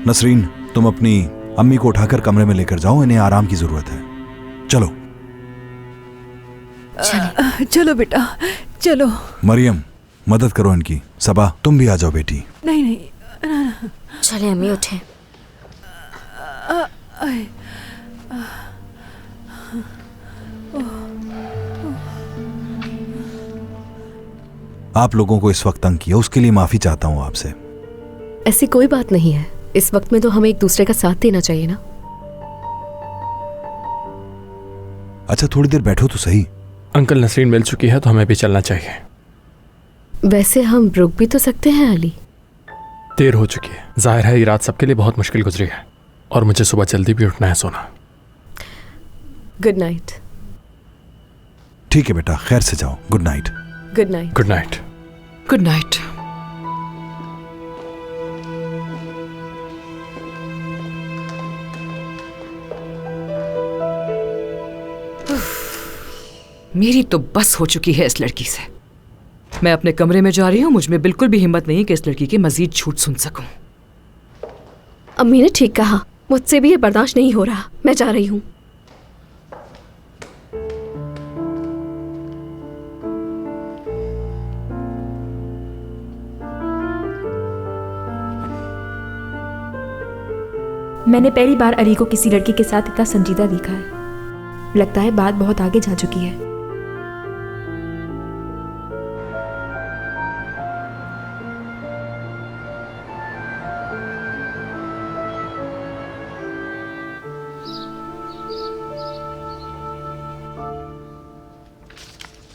नसरीन, तुम अपनी अम्मी को उठाकर कमरे में लेकर जाओ, इन्हें आराम की जरूरत है। चलो चलो बेटा चलो। मरियम, मदद करो इनकी। सबा, तुम भी आ जाओ बेटी। नहीं नहीं। चले अम्मी, उठे। आप लोगों को इस वक्त तंग किया, उसके लिए माफी चाहता हूँ आपसे। ऐसी कोई बात नहीं है, इस वक्त में तो हमें एक दूसरे का साथ देना चाहिए ना। अच्छा थोड़ी देर बैठो तो सही। अंकल, नसरीन मिल चुकी है तो हमें भी चलना चाहिए। वैसे हम रुक भी तो सकते हैं अली। देर हो चुकी है, जाहिर है ये रात सबके लिए बहुत मुश्किल गुजरी है और मुझे सुबह जल्दी भी उठना है। सोना। Good night. ठीक है बेटा, खैर से जाओ। Good night. Good night. Good night. Good night. मेरी तो बस हो चुकी है इस लड़की से। मैं अपने कमरे में जा रही हूँ, मुझ में बिल्कुल भी हिम्मत नहीं कि इस लड़की के मजीद झूठ सुन सकूं। अम्मी ने ठीक कहा, मुझसे भी ये बर्दाश्त नहीं हो रहा। मैं जा रही हूँ। मैंने पहली बार अली को किसी लड़की के साथ इतना संजीदा देखा है। लगता है बात बहुत आगे जा चुकी है।